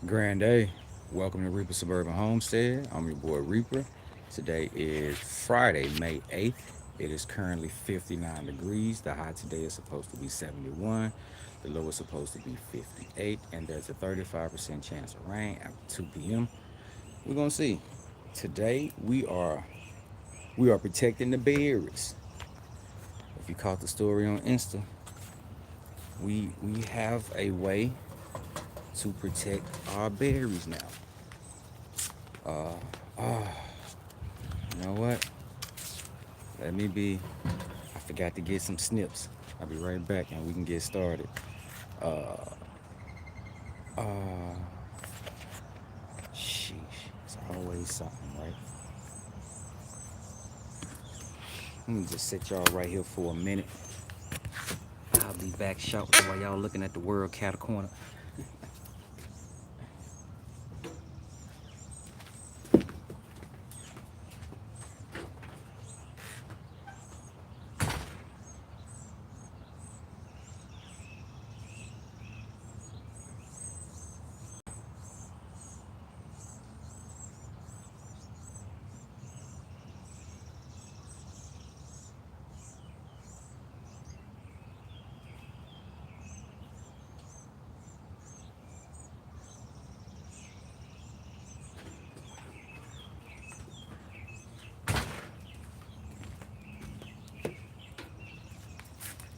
Grand day. Welcome to Reaper Suburban Homestead. I'm your boy Reaper. Today is Friday, May 8th. It is currently 59 degrees. The high today is supposed to be 71. The low is supposed to be 58. And there's a 35% chance of rain after 2 p.m. We're going to see. Today we are protecting the berries. If you caught the story on Insta, we have a way to protect our berries now. Uh, oh, you know what? Let me be. I forgot to get some snips. I'll be right back and we can get started. Uh, uh, sheesh. It's always something, right? Let me just sit y'all right here for a minute. I'll be back shortly while y'all looking at the world cat corner.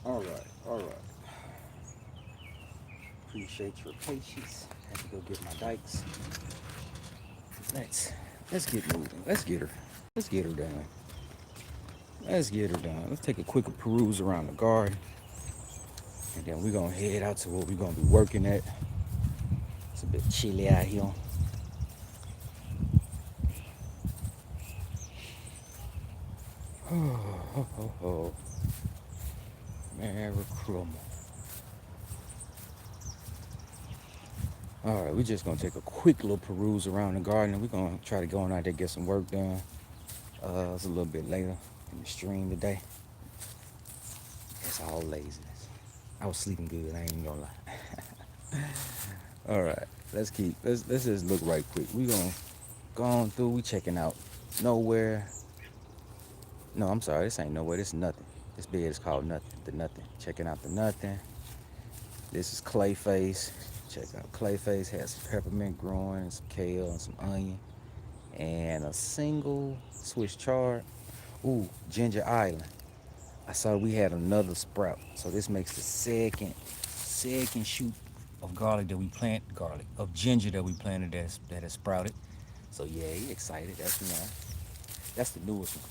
All right, all right. Appreciate your patience. Had to go get my dikes. Let's let's get moving. Let's get her. Let's get her done. Let's get her done. Let's take a quick peruse around the garden. And then we're gonna head out to what we're gonna be working at. It's a bit chilly out here. Oh, Merry Christmas. All right, we're just gonna take a quick little peruse around the garden, and we're gonna try to go on out there get some work done. It's a little bit later in the stream today. It's all laziness. I was sleeping good. I ain't even gonna lie. All right, let's just look right quick. We gonna go on through. We checking out nowhere. No, I'm sorry. This ain't nowhere. This is nothing. This bed is called nothing. The nothing. Checking out the nothing. This is Clayface. Check out Clayface. Has some peppermint growing, and some kale, and some onion, and a single Swiss chard. Ooh, Ginger Island. I saw we had another sprout. So this makes the second shoot of garlic that we plant, garlic of ginger that we planted that has sprouted. So yeah, he excited. That's one. That's the newest one.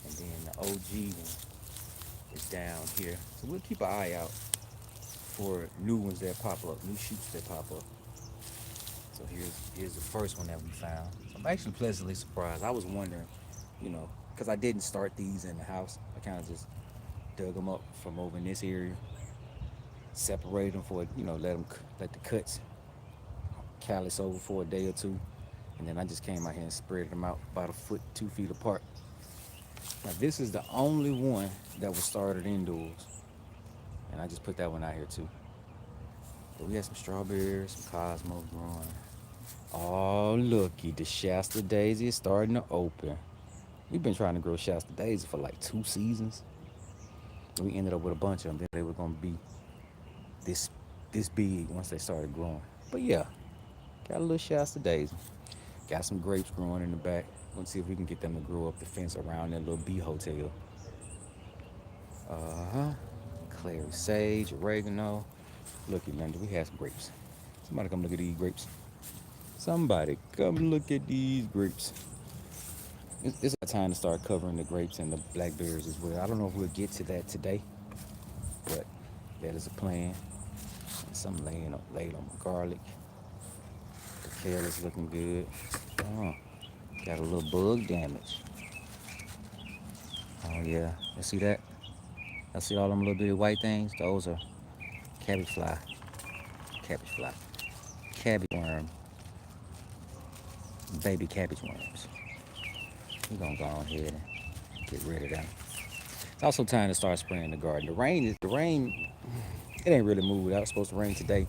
And then the OG one is down here. So we'll keep an eye out for new ones that pop up, new shoots that pop up. So here's the first one that we found. So I'm actually pleasantly surprised. I was wondering, because I didn't start these in the house. I kind of just dug them up from over in this area, separated them for let the cuts callus over for a day or two, and then I just came out here and spread them out about a foot, 2 feet apart. Now this is the only one that was started indoors, and I just put that one out here too. But we had some strawberries, some cosmos growing. Oh, looky, the Shasta daisy is starting to open. We've been trying to grow Shasta daisy for like 2 seasons. We ended up with a bunch of them. They were gonna be this this big once they started growing. But yeah, got a little Shasta daisy. Got some grapes growing in the back. Let's see if we can get them to grow up the fence around that little bee hotel. Uh-huh. Clary sage, oregano. Looky, Linda, we had some grapes. Somebody come look at these grapes. Somebody come look at these grapes. It's time to start covering the grapes and the blackberries as well. I don't know if we'll get to that today, but that is a plan. And some laid on my garlic. The kale is looking good. Oh, got a little bug damage. Oh yeah, you see that? I see all them little bitty white things. Those are cabbage fly, cabbage fly, cabbage worm, baby cabbage worms. We're gonna go ahead and get rid of them. It's also time to start spraying the garden. The rain, it ain't really moved out. It's supposed to rain today,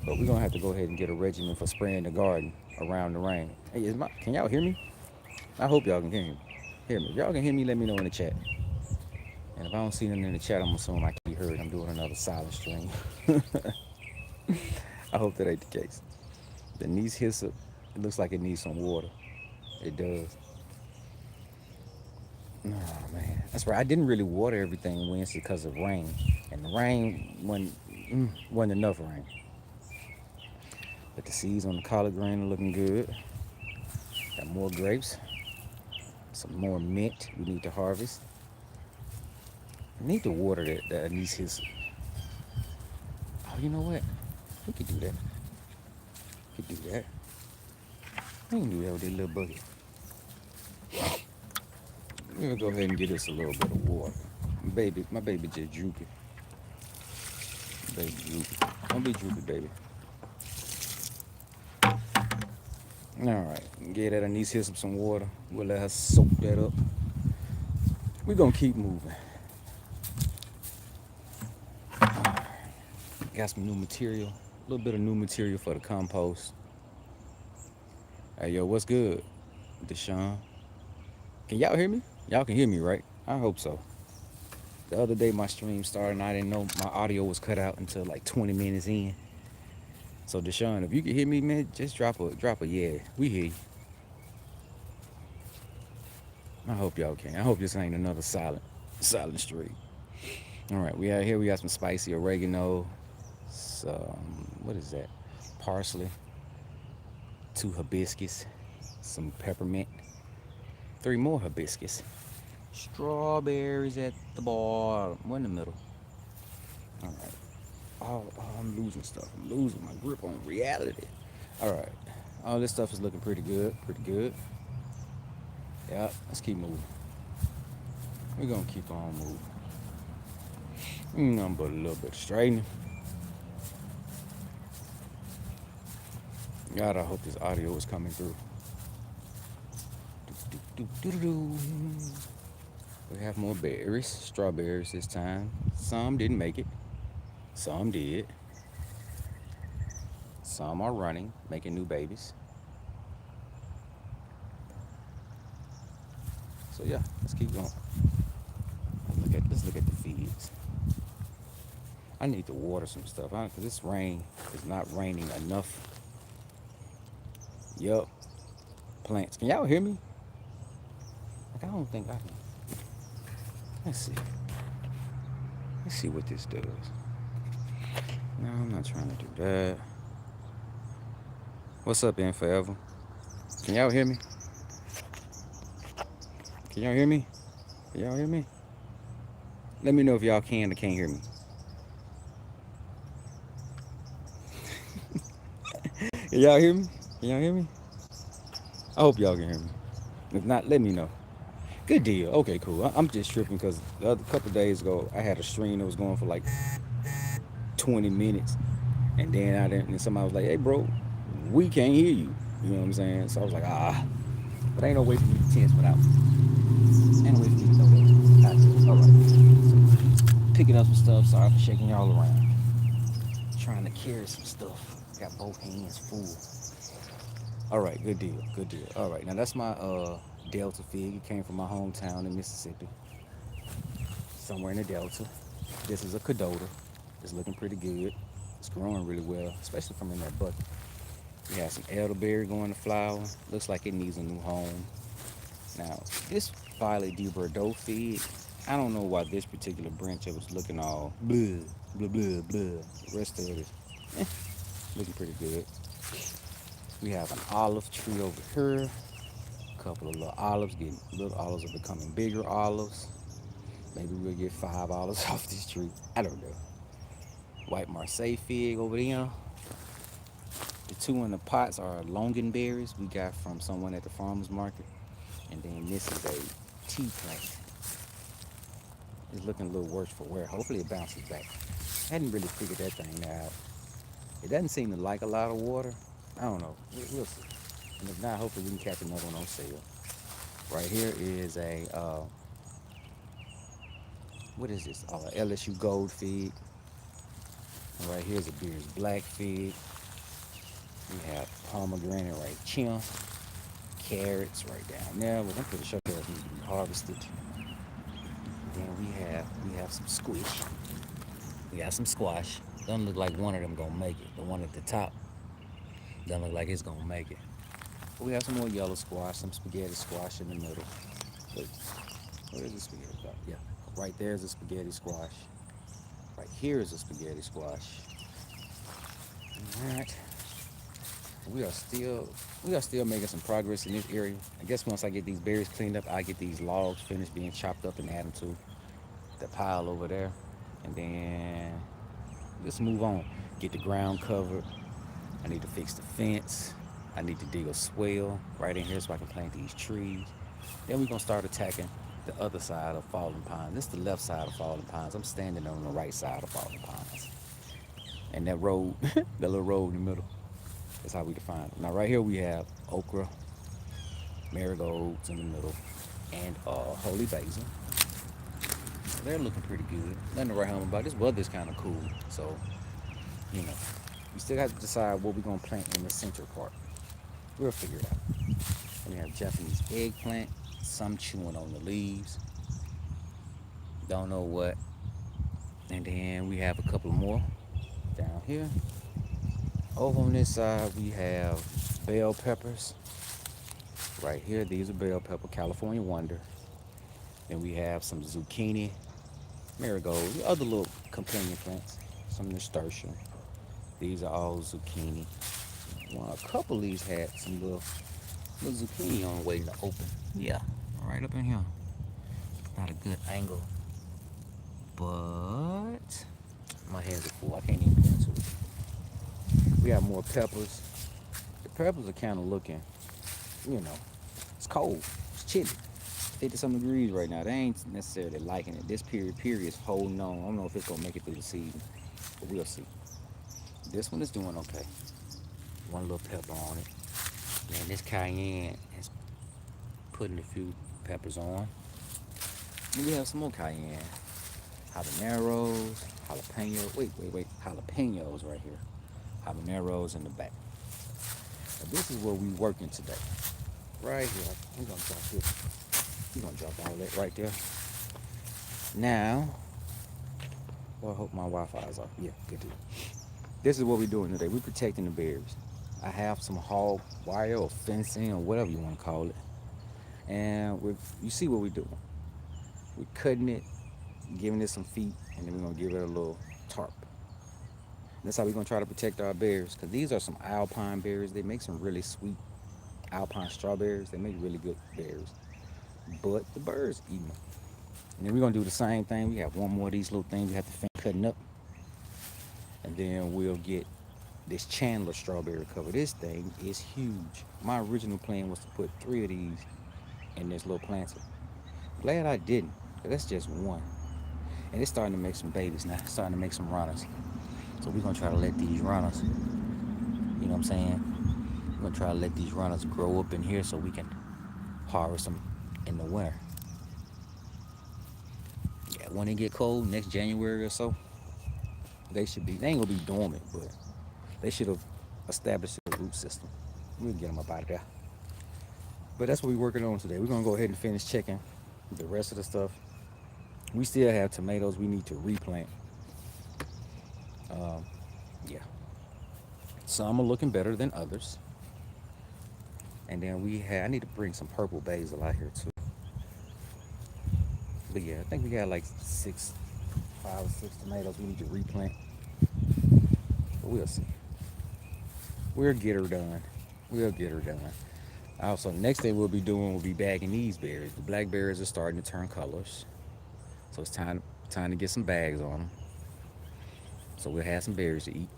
But we're gonna have to go ahead and get a regimen for spraying the garden around the rain. Hey, can y'all hear me? I hope y'all can hear me. Hear me. If y'all can hear me, let me know in the chat. And if I don't see nothing in the chat, I'm assuming I can be heard. I'm doing another silent stream. I hope that ain't the case. The needs hyssop, it looks like it needs some water. It does. Oh man, that's right. I didn't really water everything Wednesday because of rain, and the rain wasn't enough rain. But the seeds on the collard green are looking good. Got more grapes, some more mint we need to harvest. I need to water that anise hyssop. Oh, you know what? We could do that. We could do that. We can do that with that little bucket. We're gonna go ahead and give this a little bit of water. My baby just droopy. Baby droopy. Don't be droopy, baby. All right, get that anise hyssop some water. We'll let her soak that up. We're gonna keep moving. Got some new material, a little bit of new material for the compost. Hey, yo, what's good, Deshaun? Can y'all hear me? Y'all can hear me, right? I hope so. The other day my stream started and I didn't know my audio was cut out until like 20 minutes in. So Deshaun, if you can hear me, man, just drop a yeah. We hear you. I hope y'all can. I hope this ain't another silent stream. All right, we out here. We got some spicy oregano. Some what is that? Parsley. 2 hibiscus. Some peppermint. 3 more hibiscus. Strawberries at the bottom. One in the middle. All right. Oh, I'm losing stuff. I'm losing my grip on reality. All right. All this stuff is looking pretty good. Pretty good. Yeah, let's keep moving. We're going to keep on moving. Nothing but a little bit of straightening. God, I hope this audio is coming through. We have more berries, strawberries this time. Some didn't make it. Some did. Some are running, making new babies. So yeah, let's keep going. Let's look at the feeds. I need to water some stuff because this rain is not raining enough. Yup. Plants. Can y'all hear me? Like, I don't think I can. Let's see. Let's see what this does. No, I'm not trying to do that. What's up, in forever? Can y'all hear me? Can y'all hear me? Can y'all hear me? Let me know if y'all can or can't hear me. Can y'all hear me? Can y'all hear me? I hope y'all can hear me. If not, let me know. Good deal. Okay, cool. I'm just tripping because a couple days ago I had a stream that was going for like 20 minutes, and then and somebody was like, "Hey, bro, we can't hear you." You know what I'm saying? So I was like, but ain't no way for me to tense without. Ain't no way for me to know that. All right. Picking up some stuff. Sorry for shaking y'all around. Trying to carry some stuff. Got both hands full. All right, good deal, good deal. All right, now that's my Delta fig. It came from my hometown in Mississippi, somewhere in the Delta. This is a Cadota. It's looking pretty good. It's growing really well, especially from in that bucket. We have some elderberry going to flower. Looks like it needs a new home. Now, this Violet de Bordeaux fig, I don't know why this particular branch of it's looking all blah, blah, blah, blah. The rest of it is looking pretty good. We have an olive tree over here. A couple of little olives are becoming bigger olives. Maybe we'll get 5 olives off this tree. I don't know. White Marseille fig over there. The 2 in the pots are longanberries we got from someone at the farmer's market. And then this is a tea plant. It's looking a little worse for wear. Hopefully it bounces back. I hadn't really figured that thing out. It doesn't seem to like a lot of water. I don't know. We'll see. And if not, hopefully we can catch another one on sale. Right here is a, what is this? LSU gold fig. And right here is a Beers Black fig. We have pomegranate right here, carrots right down there, but I'm pretty sure carrots need to be harvested. Then we have some squish. We got some squash. Doesn't look like one of them gonna make it. The one at the top doesn't look like it's gonna make it. But we have some more yellow squash, some spaghetti squash in the middle. Wait, where is the spaghetti squash? Yeah, right there is a spaghetti squash. Right here is a spaghetti squash. All right. We are still we are still making some progress in this area. I guess once I get these berries cleaned up, I get these logs finished being chopped up and add them to the pile over there, and then let's move on. Get the ground covered. I need to fix the fence. I need to dig a swale right in here so I can plant these trees. Then we're gonna start attacking the other side of Fallen Pines. This is the left side of Fallen Pines. I'm standing on the right side of Fallen Pines. And that road, that little road in the middle, that's how we define it. Now right here we have okra, marigolds in the middle, and holy basil. They're looking pretty good. Nothing to write home about. This weather's kind of cool, so you know, we still have to decide what we're gonna plant in the center part. We'll figure it out. We have Japanese eggplant, some chewing on the leaves. Don't know what. And then we have a couple more down here. Over on this side, we have bell peppers. Right here, these are bell pepper, California Wonder. Then we have some zucchini, marigold, other little companion plants, some nasturtium. These are all zucchini. Well, a couple of these had some little zucchini on waiting to open. Yeah, right up in here. Not a good angle, but my hands are full. I can't even get into it. We have more peppers. The peppers are kind of looking, you know, it's cold. It's chilly. 50 some degrees right now. They ain't necessarily liking it. This period is holding on. I don't know if it's gonna make it through the season, but we'll see. This one is doing okay. One little pepper on it. And this cayenne is putting a few peppers on. And we have some more cayenne. Habaneros, jalapeno. Wait. Jalapenos right here. Habaneros in the back. Now this is where we working today. Right here. We're gonna drop this. We're gonna drop all that right there. Now, well, I hope my Wi-Fi is off. Yeah, good deal. This is what we're doing today. We're protecting the berries. I have some hog wire or fencing or whatever you want to call it. And you see what we're doing. We're cutting it, giving it some feet, and then we're gonna give it a little tarp. That's how we're gonna try to protect our berries. Cause these are some alpine berries. They make some really sweet alpine strawberries. They make really good berries. But the birds eat them. And then we're gonna do the same thing. We have one more of these little things we have to finish cutting up. And then we'll get this Chandler strawberry cover. This thing is huge. My original plan was to put 3 of these in this little planter. Glad I didn't, because that's just one. And it's starting to make some babies now. It's starting to make some runners. So we're gonna try to let these runners, you know what I'm saying? We're gonna try to let these runners grow up in here so we can harvest them in the winter. Yeah, when it get cold, next January or so, they ain't gonna be dormant, but they should have established a root system. We'll get them up out of there. But that's what we're working on today. We're gonna go ahead and finish checking the rest of the stuff. We still have tomatoes we need to replant. Yeah, some are looking better than others. And then I need to bring some purple basil out here too. But yeah, I think we got like 5 or 6 tomatoes we need to replant. But we'll see. We'll get her done. We'll get her done. Also, next thing we'll be doing will be bagging these berries. The blackberries are starting to turn colors, so it's time to get some bags on them. So we'll have some berries to eat,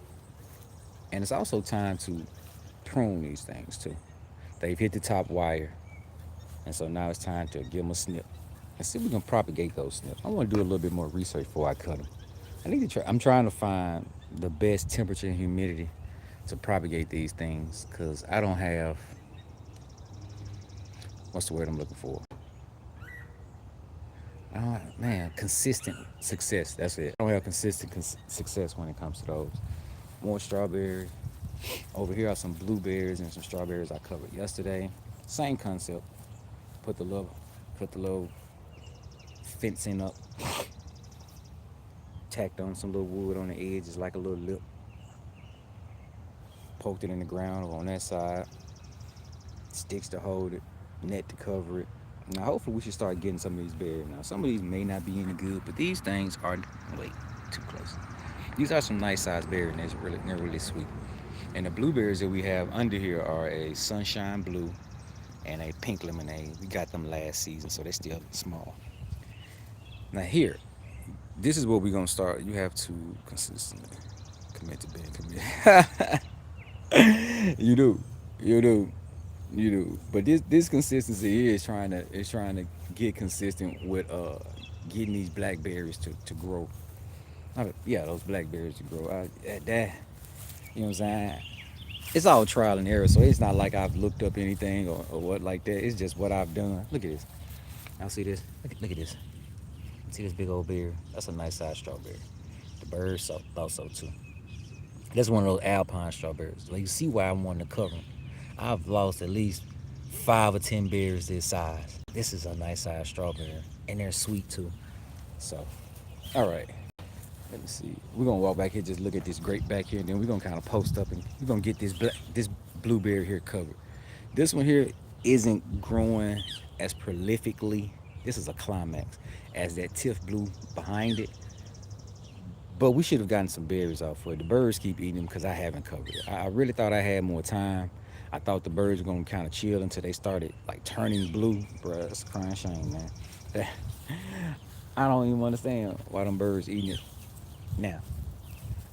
and it's also time to prune these things too. They've hit the top wire, and so now it's time to give them a snip and see if we can propagate those snips. I want to do a little bit more research before I cut them. I need to try. I'm trying to find the best temperature and humidity to propagate these things because I don't have what's the word I'm looking for? I don't have, man, consistent success. That's it. I don't have consistent success when it comes to those. More strawberries. Over here are some blueberries and some strawberries I covered yesterday. Same concept. Put the little, put the little fencing up, tacked on some little wood on the edge, just like a little lip. Poked it in the ground over on that side. Sticks to hold it, net to cover it. Now, hopefully, we should start getting some of these berries. Now, some of these may not be any good, but these things are, wait, too close. These are some nice sized berries, and they're really sweet. And the blueberries that we have under here are a sunshine blue and a pink lemonade. We got them last season, so they're still small. Now, here, this is where we're going to start. You have to consistently commit to being committed. You do. You do. You do, but this consistency is trying to get consistent with getting these blackberries to grow. Yeah, those blackberries to grow. That you know what I'm saying? It's all trial and error, so it's not like I've looked up anything or what like that. It's just what I've done. Look at this. Y'all see this? Look at this. See this big old berry? That's a nice size strawberry. The birds thought so too. That's one of those alpine strawberries. Like you see why I wanted to cover them. I've lost at least 5 or 10 berries this size. This is a nice size strawberry, and they're sweet too. So, all right. Let me see. We're gonna walk back here, just look at this grape back here, and then we're gonna kind of post up, and we're gonna get this blueberry here covered. This one here isn't growing as prolifically. This is a climax as that tiff blue behind it. But we should have gotten some berries off for it. The birds keep eating them because I haven't covered it. I really thought I had more time. I thought the birds were gonna kind of chill until they started like turning blue. Bruh, that's a crying shame, man. I don't even understand why them birds eating it now.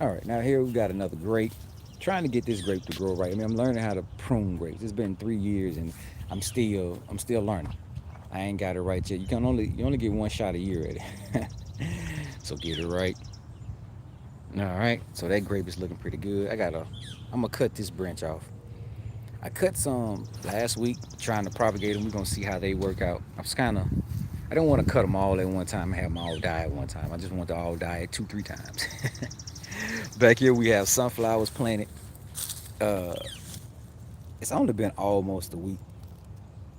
All right, now here we got another grape. Trying to get this grape to grow right. I mean, I'm learning how to prune grapes. It's been 3 years, and I'm still learning. I ain't got it right yet. You only get one shot a year at it. So get it right. All right, so that grape is looking pretty good. I'm gonna cut this branch off. I cut some last week trying to propagate them. We're gonna see how they work out. I don't want to cut them all at one time and have them all die at one time. I just want to all die at 2, 3 times. Back here we have sunflowers planted. Uh, it's only been almost a week,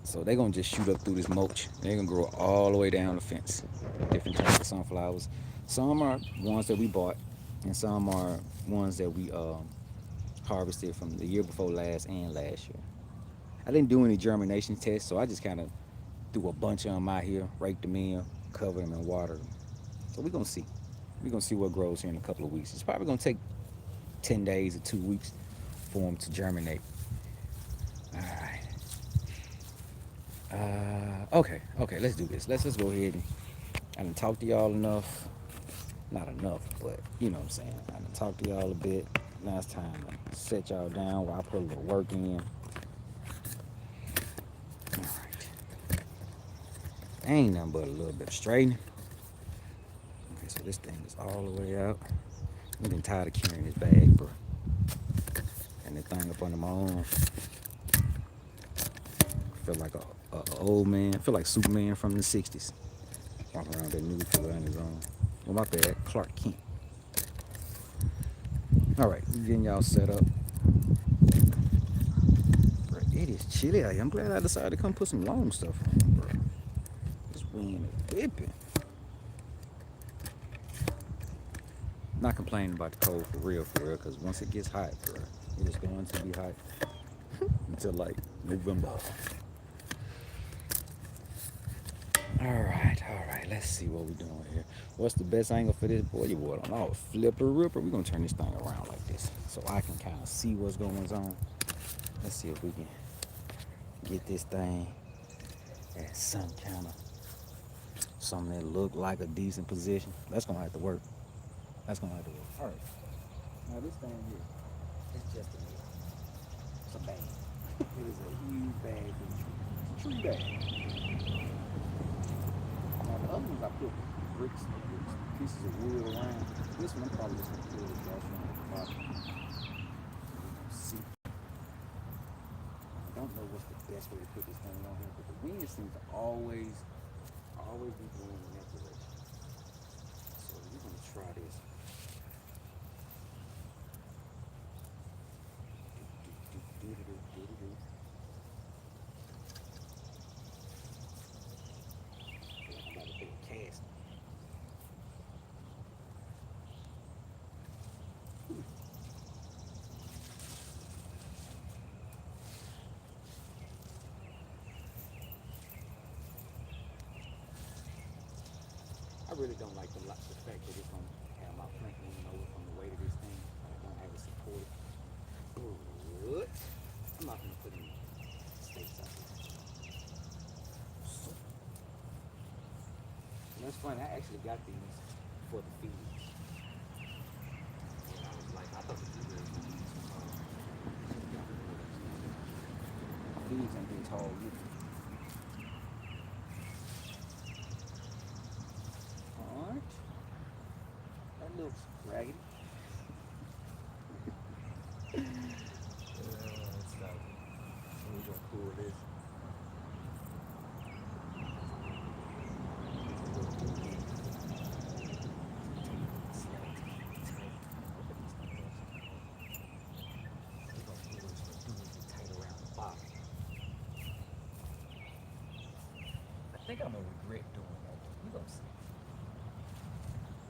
so they're gonna just shoot up through this mulch. They're gonna grow all the way down the fence. Different types of sunflowers. Some are ones that we bought, and some are ones that we harvested from the year before last and last year. I didn't do any germination tests, so I just kind of threw a bunch of them out here, raked them in, covered them, and watered them. So we're gonna see. We're gonna see what grows here in a couple of weeks. It's probably gonna take 10 days or 2 weeks for them to germinate. All right. Okay. Let's do this. Let's go ahead and I done talked to y'all enough. Not enough, but you know what I'm saying. I done talked to y'all a bit. Now it's time to set y'all down while I put a little work in. All right. Ain't nothing but a little bit of straightening. Okay, so this thing is all the way out. I'm getting tired of carrying this bag, bro. And the thing up under my arm. I feel like a old man. I feel like Superman from the 60s. Walking around that nude fella on his own. Well, my bad. Clark Kent. All right, we getting y'all set up. Bro, it is chilly out here. I'm glad I decided to come put some long stuff on, bro. This wind is whipping. Not complaining about the cold for real, because once it gets hot, bro, it is going to be hot until like November. All right. Let's see what we're doing here. What's the best angle for this boy? You what on? Oh, flipper ripper. We're gonna turn this thing around like this so I can kind of see what's going on. Let's see if we can get this thing at some kind of something that look like a decent position. That's gonna have to work. All right. Now this thing here, it's just a bag. It's a bag. It is a huge bag for the tree. Tree bag. Now the other ones I put bricks, pieces of wood around. This one I'm probably just gonna pull this off on the bottom. See. I don't know what's the best way to put this thing on here, but the wind seems to always be blowing in that direction. So we're gonna try this. really don't like the fact that it's gonna have my plant leaning over from the weight of this thing. I don't have it supported. Good. I'm not gonna put any stakes out here. And that's funny. I actually got these for the feeds. And I was like, I thought the feeds were gonna be too tall. Feeds ain't been tall yet. Alright. That looks raggedy. It's like, we're gonna cool this. I think I'm gonna regret doing that. We're gonna see.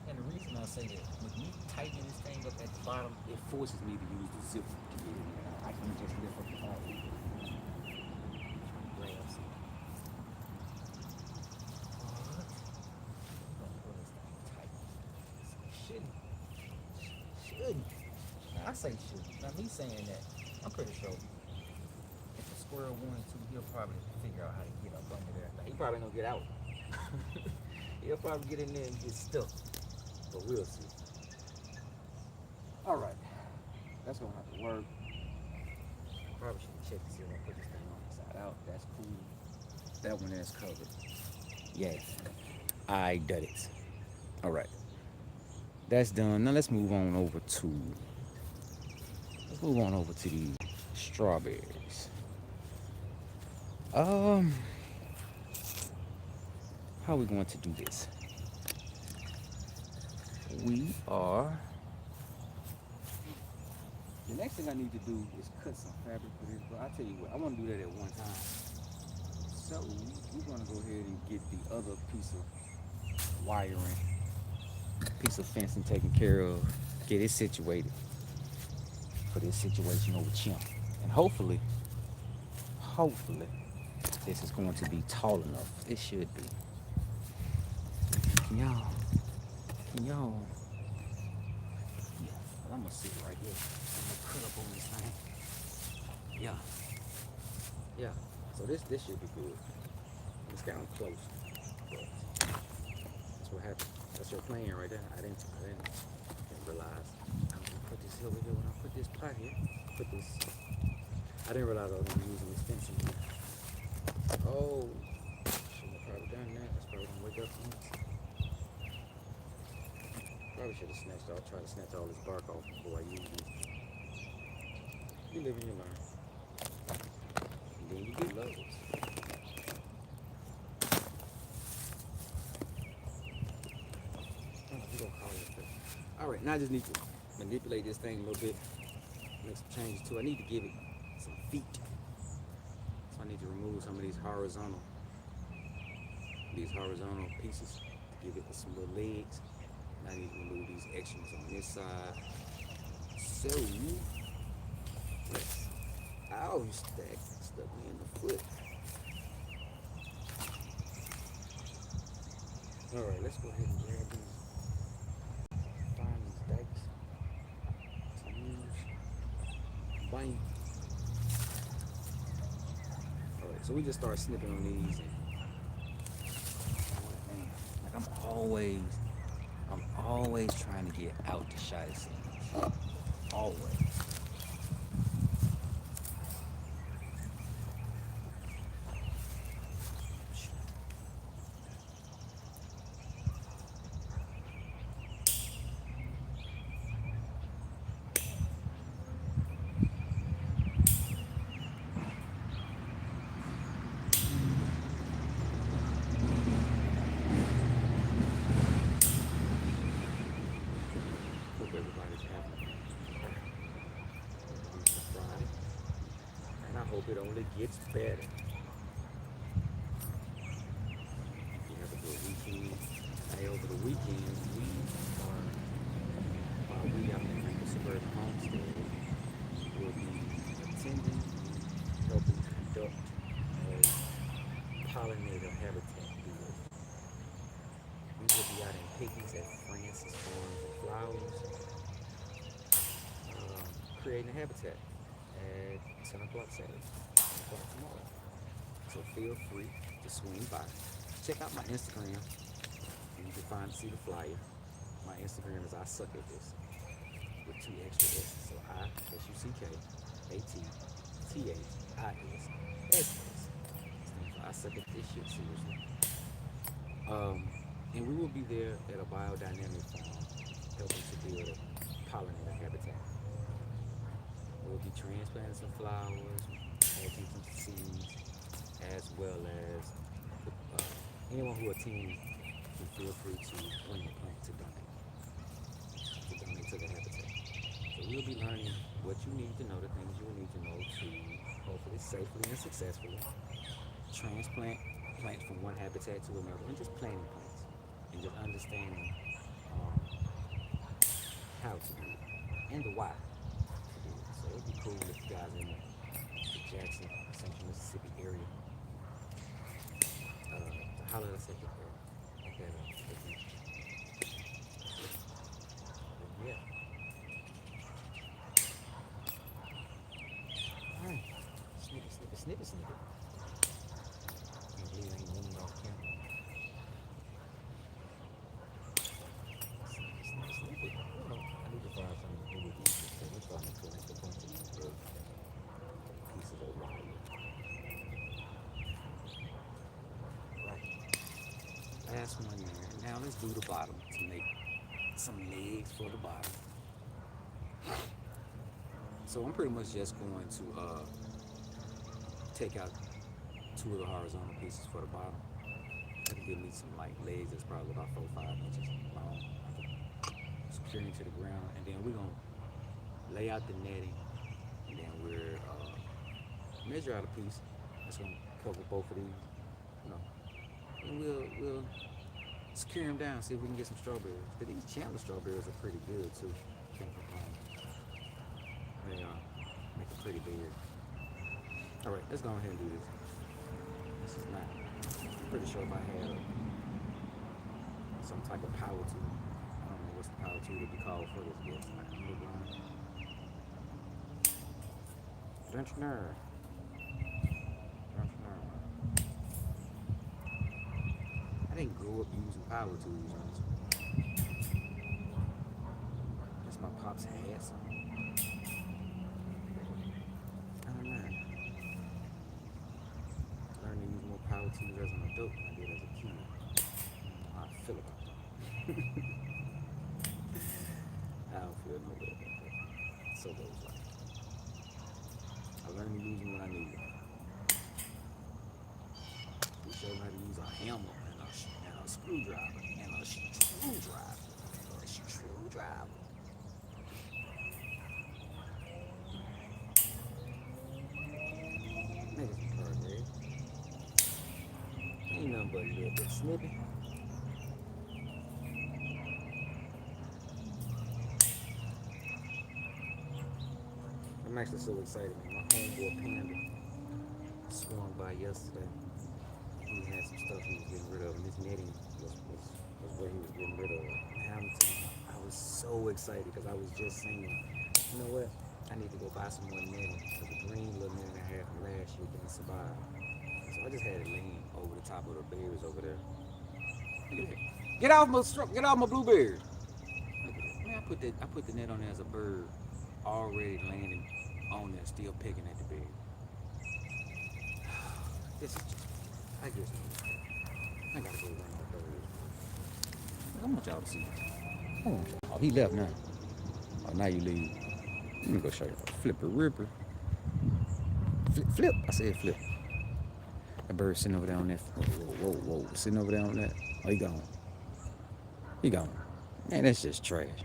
And the reason I say that, with me tightening this thing up at the bottom, it forces me to use the zipper to get it in. I can just lift up the bottom. Grab some. Shouldn't. Now, I say shouldn't. Now, me saying that, I'm pretty sure if a squirrel wanted to, he'll probably figure out how to get up under there. Now, he probably gonna get out. He'll probably get in there and get stuck. But we'll see. All right. That's gonna have to work. Probably should check to see if I put this thing on the side out. That's cool. That one is covered. Yes. I did it. All right. That's done. Now let's move on over to the strawberries. How are we going to do this? The next thing I need to do is cut some fabric for this, but I'll tell you what, I want to do that at one time. So we're going to go ahead and get the other piece of wiring, piece of fencing taken care of, get it situated for this situation over chimp. And hopefully, this is going to be tall enough. It should be. Can y'all? Yeah, I'm gonna sit right here. I'm gonna cut up on this thing. Yeah. So this should be good. It's down close, but that's what happened. That's your plan right there. I didn't realize. I'm gonna put this over here when I put this pot here. I didn't realize I was gonna be using this fencing here. Oh, shouldn't have probably done that. That's probably gonna wake up some. Probably should have tried to snatch all this bark off before I use it. You live and you learn. And then you get loads. Alright, now I just need to manipulate this thing a little bit. Make some changes too. I need to give it some feet. So I need to remove some of these horizontal pieces to give it some little legs. I need to remove these extras on this side. So, let's, ow, you stuck me in the foot. Alright, let's go ahead and grab these, find these dikes to use. Bang. Alright, so we just start snipping on these. And, like I'm always trying to get out the shy scenes. Always. It only gets better. We have a good weekend. Hey, over the weekend, we out there at the Suburban Homestead. We'll be attending, helping conduct a pollinator habitat build. We will be out in picnics at Francis Farms and Flowers, creating a habitat at 10 o'clock Saturday, 10 o'clock tomorrow. So feel free to swing by. Check out my Instagram, and you can see the flyer. My Instagram is I suck at this with 2 extra S's. So ISUCKATTHISSS. I suck at this shit seriously. And we will be there at a biodynamic farm, helping to build a pollinator habitat. We'll be transplanting some flowers, planting some seeds, as well as anyone who attends can feel free to bring a plant to donate to the habitat. So we'll be learning what you need to know, the things you will need to know to hopefully safely and successfully transplant plants from one habitat to another, and just planting plants and just understanding how to do it and the why to do it. So it'd be cool if you guys in the Jackson, Central Mississippi area to holler at us at that. Yeah. Alright. Snippet. Can't believe I ain't winning off camera. Snippet. I need to find something to do with these. So we're starting to collect a bunch of these big pieces of wire. Right. Last one there. Now let's do the bottom to make some legs for the bottom. So I'm pretty much just going to take out 2 of the horizontal pieces for the bottom. That'll give me some like legs that's probably about 4 or 5 inches long. Securing to the ground, and then we're gonna lay out the netting, and then we're measure out a piece that's gonna cover both of these, and we'll secure them down, see if we can get some strawberries. But these Chandler strawberries are pretty good too. Can't complain. They make a pretty beard. All right, let's go ahead and do this. This is not. I'm pretty sure if I had some type of power tool, I don't know what's the power tool to be called for this guess. Dunchner. I didn't grow up using power tools, honestly. Guess my pops had some. I don't know. Learned to use more power tools as an adult than I did as a kid. I don't know how I feel about that. I don't feel no way about that. So goes life. I learned to use them when I needed them. We showed me how to use a hammer and a screwdriver and a screwdriver. Niggas be hard, man. Ain't nothing but a little bit snippy. I'm actually so excited, man. My homeboy Panda swung by yesterday. He had some stuff he was getting rid of, and this netting was what he was getting rid of. Hamilton, I was so excited because I was just saying, you know what? I need to go buy some more netting because the green little netting I had from last year didn't survive. So I just had it laying over the top of the berries over there. Look at that. Get off my blueberry. Look at that. Man, I put the net on there as a bird already landing on there, still picking at the berry. This is just, I guess I gotta go run my birds. I want y'all to see. Oh, he left now. Oh, now you leave. Let me go show you. Flipper ripper. Flip. I said flip. That bird sitting over there on that. Whoa. Sitting over there on that. Oh, he gone. Man, that's just trash.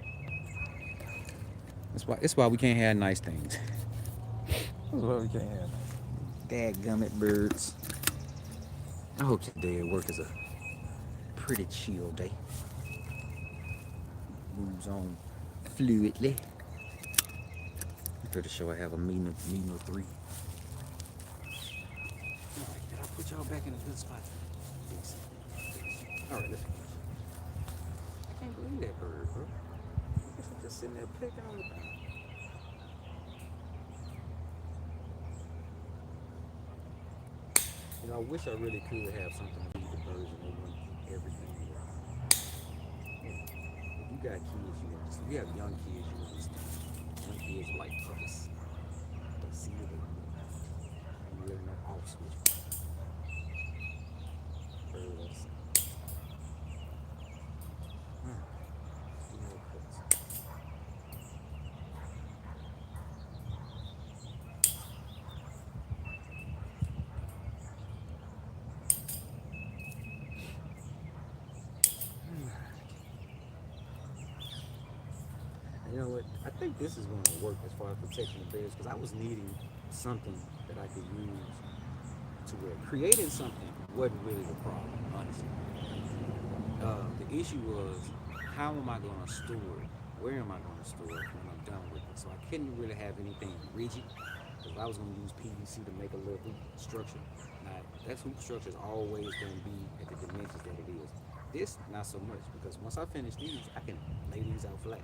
That's why we can't have nice things. That's why we can't have dadgummit birds. I hope today at work is a pretty chill day. Moves on fluidly. I'm pretty sure I have a meeting of 3. Alright, did I put y'all back in a good spot? Yes. Alright, let's go. can't believe that bird, bro. It's just sitting there picking on the thing. You know, I wish I really could have something to feed the birds and they wouldn't eat everything around. If you got kids, if you have young kids, you understand. Young kids like puppies. They see it, and you really know off switch. Birds. You know, pets. You know what? I think this is going to work as far as protecting the bears because I was needing something that I could use to where creating something wasn't really the problem, honestly. The issue was how am I going to store it? Where am I going to store it when I'm done with it? So I couldn't really have anything rigid because I was going to use PVC to make a little hoop structure. Now, that hoop structure is always going to be at the dimensions that it is. This, not so much because once I finish these, I can lay these out flat.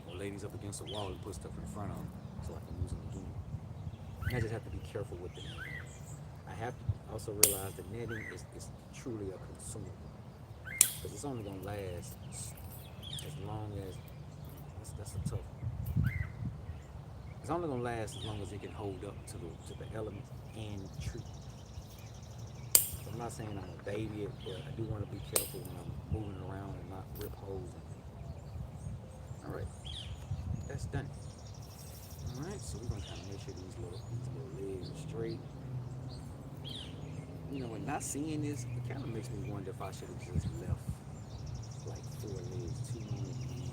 Or lay these up against the wall and put stuff in front of them so I can use them again. I just have to be careful with the netting. I have to also realize that netting is truly a consumable because it's only going to last as long as that's a tough one. It's only going to last as long as it can hold up to the elements and tree. So I'm not saying I'm going to baby it, but I do want to be careful when I'm moving around and not rip holes in it. All right, that's done. All right, so we're gonna kind of make sure these little legs are straight. You know, and not seeing this, it kind of makes me wonder if I should have just left like 4 legs, 2 on the end.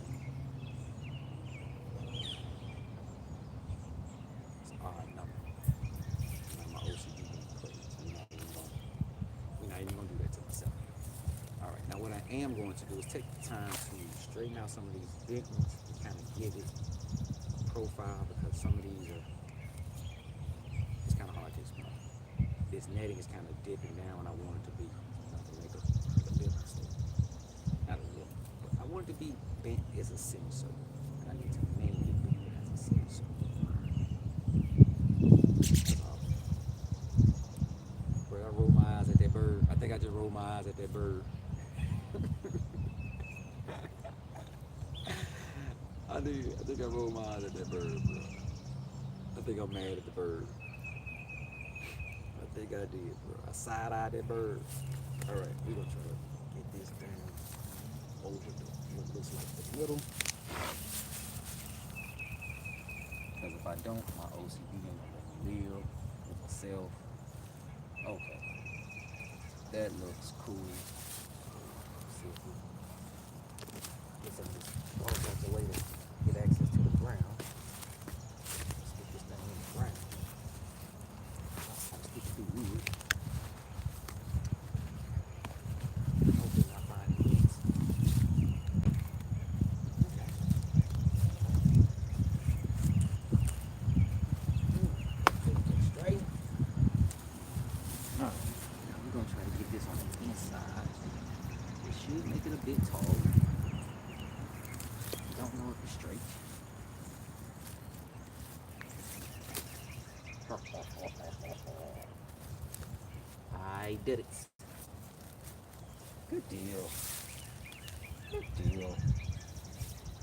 It's an odd number. Like my OCD gonna play. We're not even gonna do that to myself. All right, now what I am going to do is take the time to straighten out some of these big ones and kind of give it profile because some of these are it's kind of hard to explain. This netting is kind of dipping down and I want it to be not to make a lip mistake. Not a lip, but I want it to be bent as a semicircle. And I need to mainly bend it as a semicircle. Bro, I roll my eyes at that bird. I think I just rolled my eyes at that bird. I think I rolled my eyes at that bird, bro. I think I'm mad at the bird. I think I did, bro. I side-eyed that bird. All right, we're gonna try to get this down over what looks like the middle. Because if I don't, my OCD ain't gonna let me live with myself. Okay, that looks cool. Let's see if we get some of this all sorts of way to get access to the ground. Let's get this thing in the ground. Let's get through wood. Hopefully not find any leaks. Okay. Straight. Alright. Now we're gonna try to get this on the inside. It should make it a bit tall. Don't know if it's straight. I did it. Good deal. Good deal.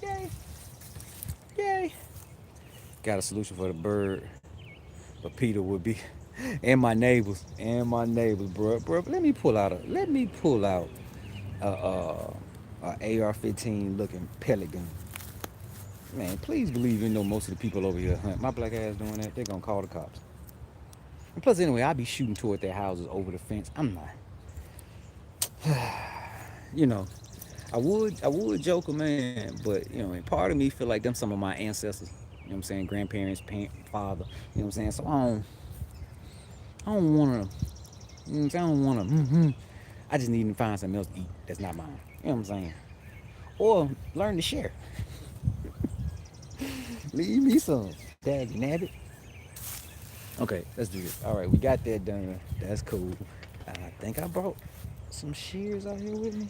Yay. Yay. Got a solution for the bird. But Peter would be and my neighbors, bro. Let me pull out a AR-15 looking pellet gun. Man, please believe you know most of the people over here hunt. My black ass doing that, they're gonna call the cops. And plus, anyway, I be shooting toward their houses over the fence. I'm not. You know, I would joke, man, but you know, and part of me feel like them some of my ancestors. You know what I'm saying? Grandparents, father. You know what I'm saying? So I don't wanna. You know what I'm saying? I don't wanna. I just need to find something else to eat that's not mine. You know what I'm saying? Or learn to share. Leave me some. Dag nabbit. Okay, let's do this. All right, we got that done. That's cool. I think I brought some shears out here with me.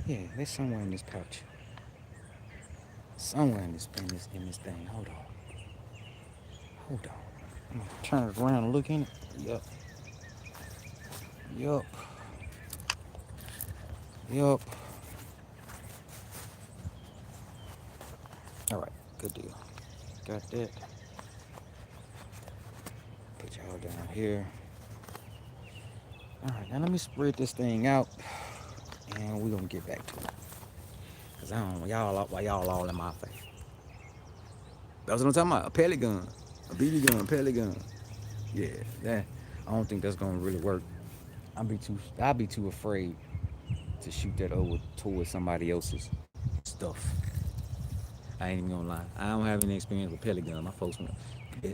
Yeah, there's somewhere in this pouch. Somewhere in this thing. Hold on. Hold on. I'm gonna turn it around and look in it. Yup. Yup. Yup. All right. Good deal. Got that. Put y'all down here. All right. Now let me spread this thing out, and we're gonna get back to it. Cause I don't y'all all in my face. That's what I'm talking about. A pellet gun, a BB gun, pellet gun. Yeah, that. I don't think that's gonna really work. I'd be too afraid to shoot that over towards somebody else's stuff. I ain't even gonna lie. I don't have any experience with pellet gun. My folks went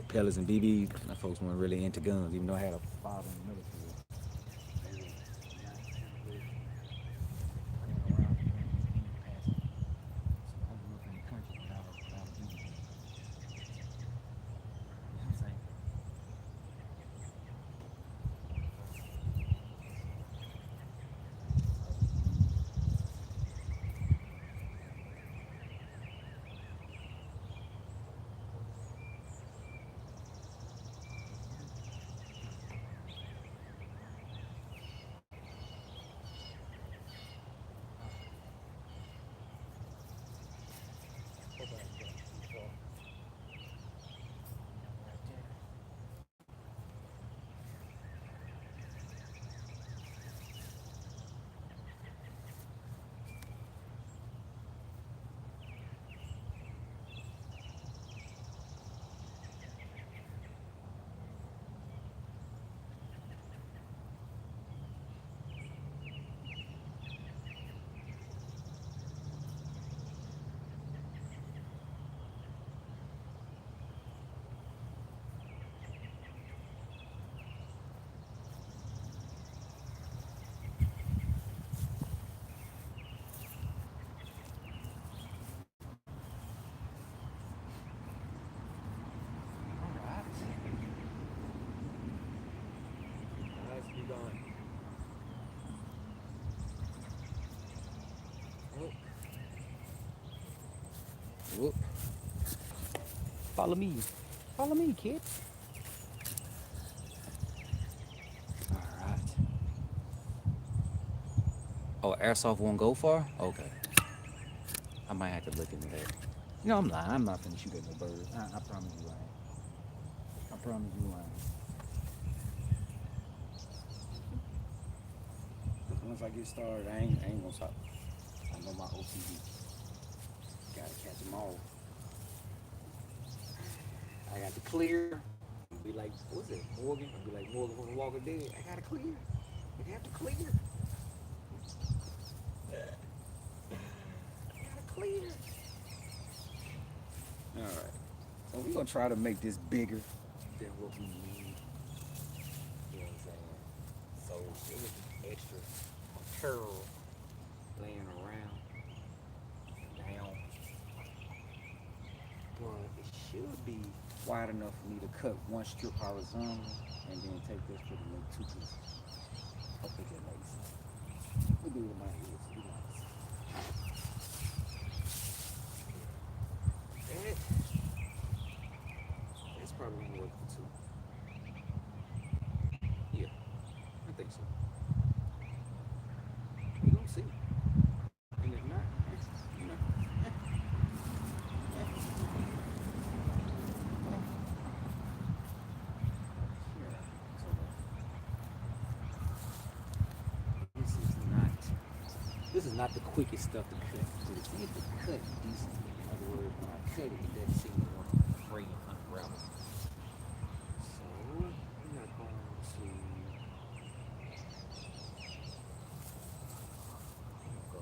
pellets and BBs. My folks weren't really into guns, even though I had a father in the military. They were not kind of playing around with guns in any capacity. So I grew up in the country without a BB gun. You know what I'm saying? Let's be going. Whoop. Whoop. Follow me. Follow me, kid. All right. Oh, airsoft won't go far? Okay. I might have to look into that. You know, I'm lying. I'm not finna shoot at no birds. I promise you I ain't. I promise you I ain't. Once I get started, I ain't gonna stop. I know my OCD. Gotta catch them all. I got to clear. Be like, what's it, Morgan? I'll be like Morgan from The Walking Dead. I gotta clear. You have to clear. I gotta clear. All right. So we're gonna try to make this bigger than what we need. You know what I'm saying? So it was just extra apparel laying around down, but it should be wide enough for me to cut one strip horizontal and then take this strip and make two pieces. Hopefully that makes sense. We'll do it in my head, so be nice. That, that's probably gonna work for two. Yeah, I think so. We gonna see. And if not, you know, yeah. So this is not the quickest stuff to cut, but it's need to cut decently. In other words, when I cut it, it doesn't seem to want to frame unravel. So we're not going to go.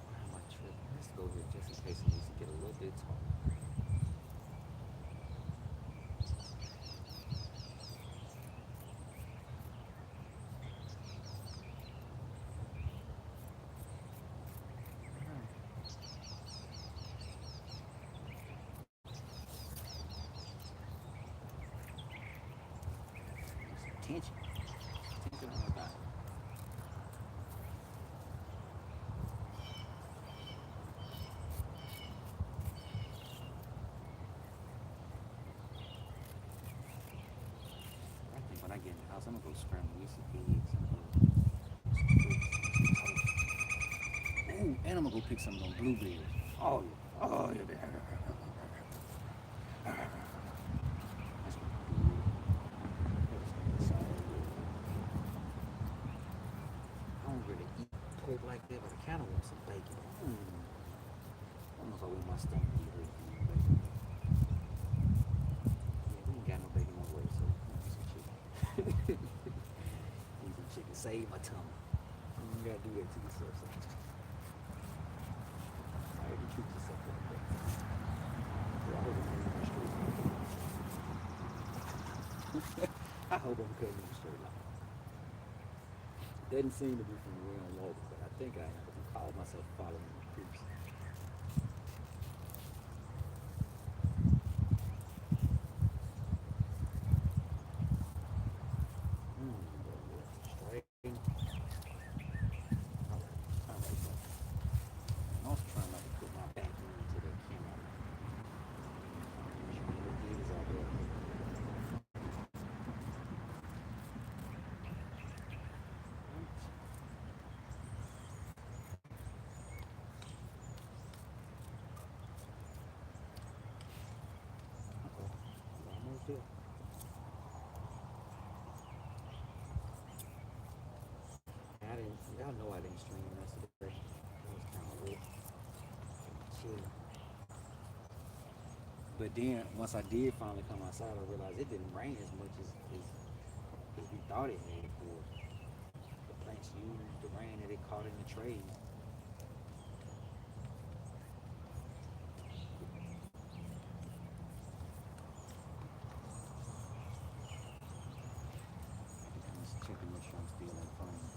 Why am I tripping? Let's go here just in case it needs to get a little bit taller. tension. Tension on my body. I think when I get in the house, I'm gonna go scramble me some eggs and oh, and I'm gonna go pick some of those blueberries. Oh yeah, oh yeah, that's gonna be good. That's gonna be so good. I don't really eat pork like that, but I kind of want some bacon. I don't know if I want my stomach to be hurt from no bacon. Yeah, we ain't got no bacon no way, so I need some chicken. Need some chicken. Save my tummy. You gotta do that to yourself sometimes. Sorry to treat yourself like that. Yeah, I hope I'm cutting you straight line. I hope I'm cutting you straight line. Doesn't seem to be from where I'm walking, but I think I am. I can call myself following the creeps. Straight. All right, all right. I'm also trying not to put my back into the camera. Trying to look good as I go. Almost there. I didn't. Y'all know I didn't stream yesterday. It was kind of wet, chill. But then once I did finally come outside, I realized it didn't rain as much as we thought it had. For the plants used the rain that it caught in the trade. Let's check and make sure I'm still in frame.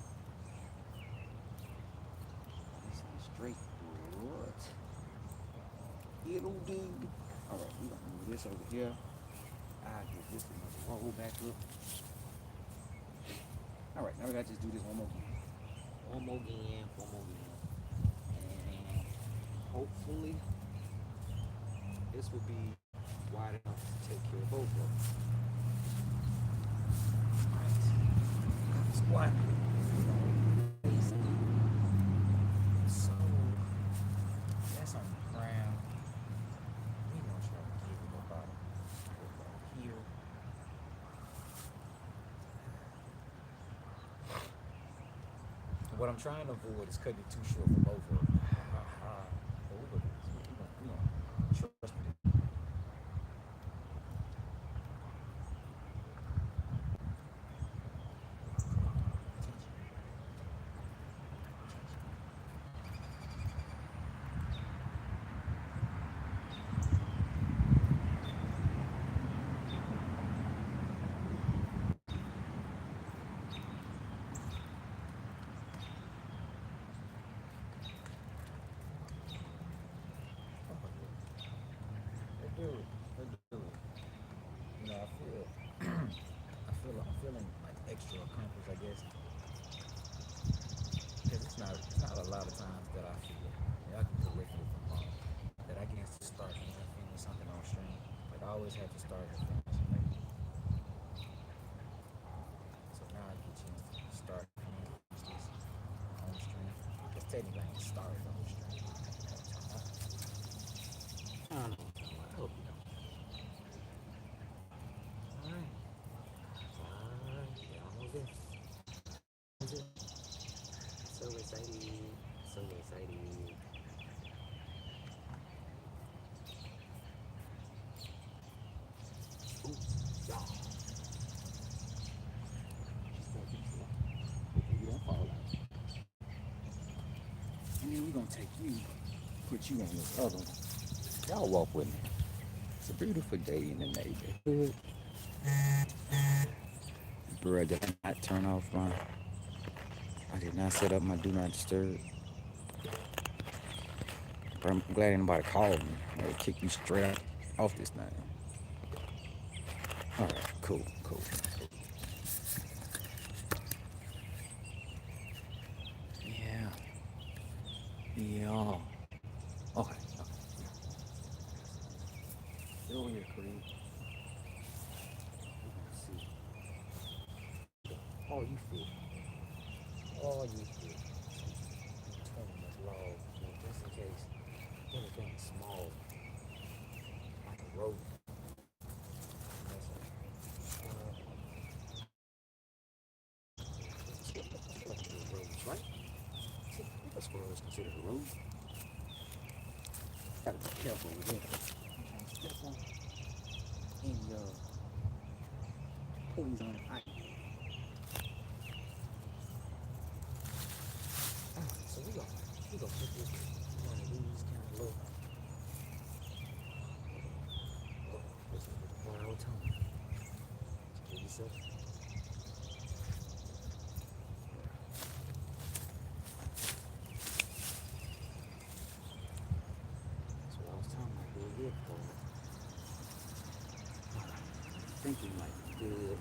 This is straight. What? It'll do. All right, we're gonna move this over here. I'll get this another roll back up. All right, now we gotta just do this one more again. One more again, one more again. And hopefully this will be wide enough to take care of both of them. All right. Squat. So that's on the ground. We're gonna try to get it about here. What I'm trying to avoid is cutting it too short for both of them. We're gonna trust me. Let's do it. Let's do it. You know, I'm feeling like extra accomplished, I guess, because it's not a lot of times that I feel, and I can correct it from home, that I get to start and finish something on stream. Like I always have to start and finish. Like, so now I get a chance to start and finish this on stream. Because technically I ain't started on stream. I don't know. I hope you don't. Alright. Yeah, almost there. So excited. So excited. Ooh, y'all. Hopefully you don't fall out. And then we're gonna take you, put you on this other one. Y'all walk with me. It's a beautiful day in the neighborhood. Bro, did I not turn off my... I did not set up my do not disturb. But I'm glad anybody called me. They'll kick you straight out off this thing. Alright, cool. Yeah. Okay. Get over here, Creed. Let's see. Oh, you fit. Oh, you fit. Turn this log, just in case anything small, like a rope. Roads, right? A squirrel is considered a road. Gotta be careful with it. Step on any poison ivy. Alright, so we gonna put this one of these kind of low. This is the wild tone. Give yourself. That's what I was talking about. Good here for. I think we might be good.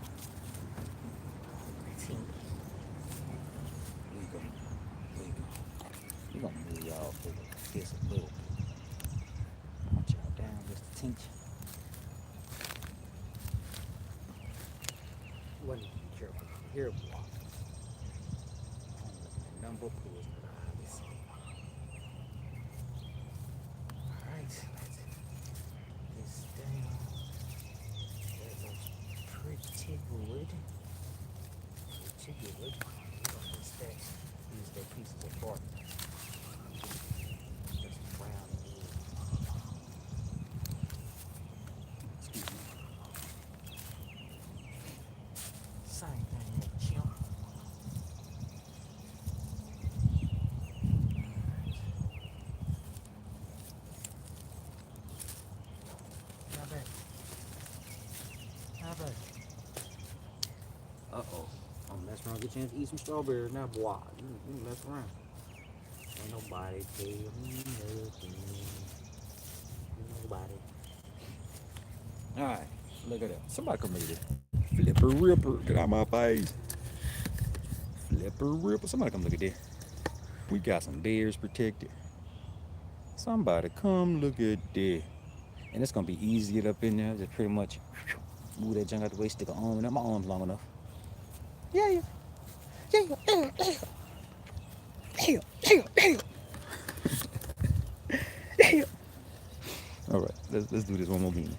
We're gonna move y'all over this a little bit. Punch y'all down just a tinch. Wasn't even careful. Here, block. The number of pools in the eye. Let's see. Alright, let's this down. That looks pretty good. Pretty good. We're gonna use their pieces of bark. Just brown and wood. Excuse me. Same thing with chimp. How bad? How bad? Uh-oh. I'm messing around, get a chance to eat some strawberries now, boy. You mess around. Ain't nobody tell me nothing. Nobody. Alright, look at that. Somebody come read it. Flipper Ripper. Get out my face. Flipper Ripper. Somebody come look at that. We got some bears protected. Somebody come look at that. And it's gonna be easy to get up in there. Just pretty much move that junk out the way, stick an arm in there. My arm's long enough. Yeah. All right, let's do this one more game.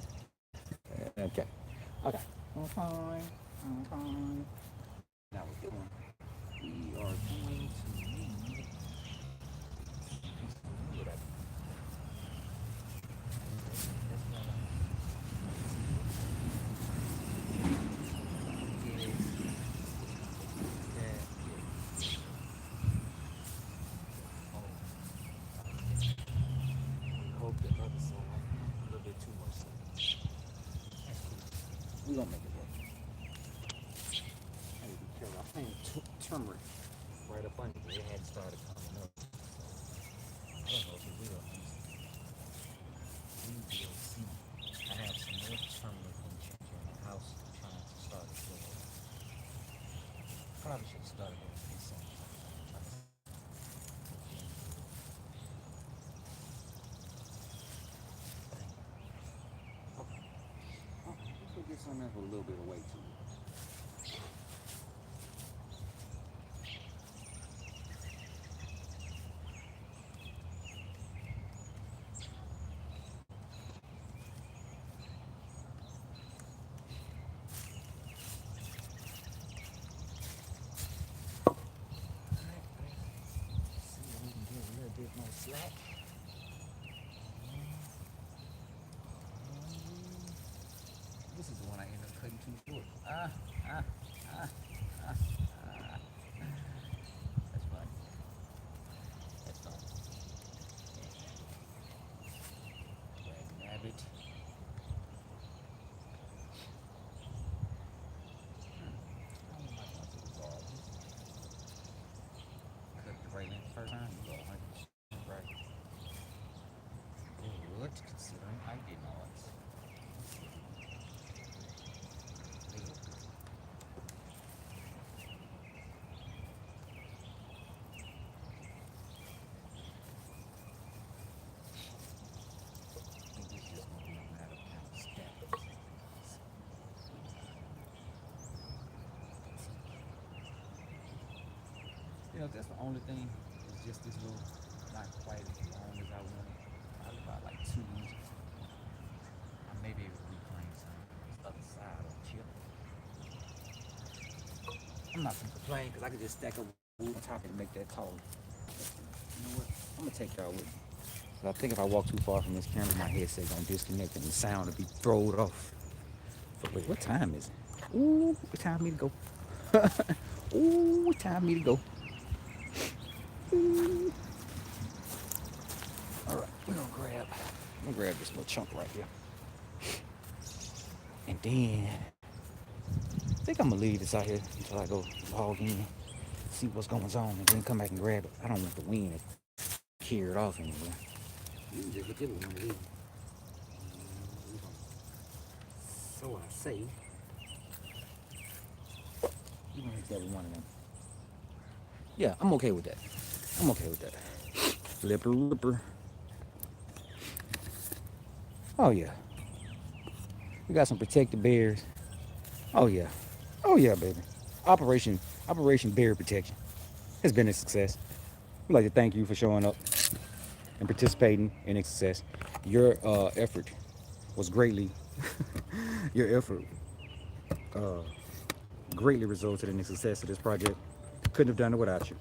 Okay. I'm fine. Now we're doing. We are going to need. We're gonna make it work. I need to be careful. I planted turmeric right up under it. It hadn't started coming up. I don't know if it will. We will see. I have some more turmeric in the house. I'm trying to start it slow. Probably should have started it at the same time. Get some of a little bit of weight to it. See if we can get a little bit more slack. This is the one I ended up cutting too short. That's fine. That's fine. Grab it. Cut the right length first time. You go 100% right. Good, considering I didn't know it. That's the only thing. It's just this little, not quite as long as I wanted. Probably about like 2 inches. I may be able to reclaim some this other side of the chip. I'm not gonna complain because I could just stack up wood on top and make that taller. You know what? I'm gonna take y'all with me. But I think if I walk too far from this camera, my headset gonna disconnect and the sound will be thrown off. But wait, what time is it? Ooh, it's time for me to go. Ooh, it's time for me to go. Ooh. All right, I'm gonna grab this little chunk right here, and then I think I'm gonna leave this out here until I go log in, see what's going on, and then come back and grab it. I don't want the wind to carry it off anywhere. You can just look at one of these. So I say, you gonna hit that with one of them. Yeah, I'm okay with that. I'm okay with that. Flipper. Oh yeah. We got some protected bears. Oh yeah. Oh yeah, baby. Operation Bear Protection has been a success. We'd like to thank you for showing up and participating in its success. Your effort was greatly your effort uh, greatly resulted in the success of this project. Couldn't have done it without you.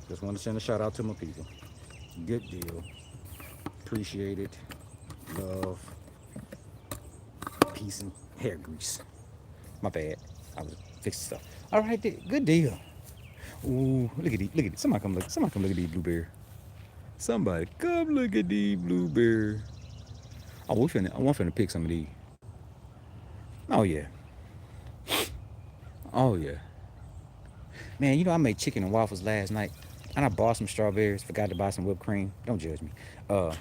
Just want to send a shout out to my people. Good deal. Appreciate it. Love. Peace and hair grease. My bad. I was fixing stuff. All right, good deal. Ooh, look at these. Look at these. Somebody come look at these blueberry. Somebody come look at these blueberry. I want finna pick some of these. Oh yeah. Oh yeah. Man, you know I made chicken and waffles last night, and I bought some strawberries. Forgot to buy some whipped cream. Don't judge me. Uh,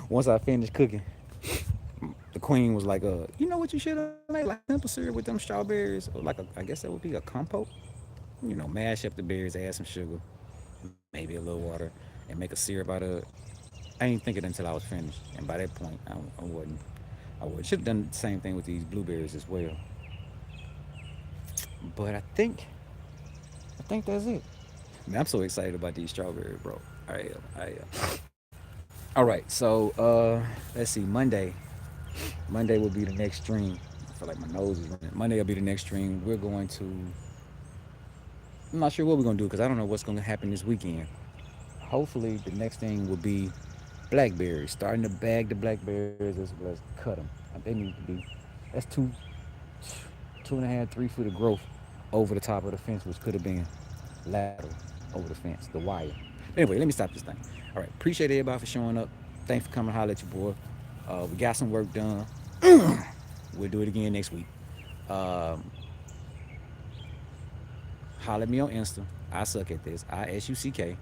Once I finished cooking, the queen was like, you know what you should have made? Like simple syrup with them strawberries, or like I guess that would be a compote. You know, mash up the berries, add some sugar, maybe a little water, and make a syrup out of it. I didn't think it until I was finished, and by that point, I wasn't. I would should have done the same thing with these blueberries as well. But I think that's it. Man, I'm so excited about these strawberries, bro. I am. I am. All right, so let's see. Monday will be the next stream. I feel like my nose is running. Monday will be the next stream. We're going to. I'm not sure what we're gonna do because I don't know what's gonna happen this weekend. Hopefully, the next thing will be blackberries. Starting to bag the blackberries. Let's cut them. They need to be. That's 2.5, 3 feet of growth over the top of the fence, which could have been lateral over the fence, the wire. Anyway, let me stop this thing. All right, appreciate everybody for showing up. Thanks for coming to holler at your boy. We got some work done. We'll do it again next week. Um, Holler at me on Insta. I suck at this. ISUCKATTHISSS.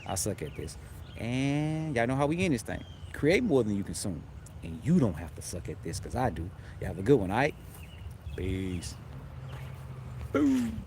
I suck at this. And y'all know how we end this thing. Create more than you consume. And you don't have to suck at this because I do. Y'all have a good one, all right? Peace. Boom.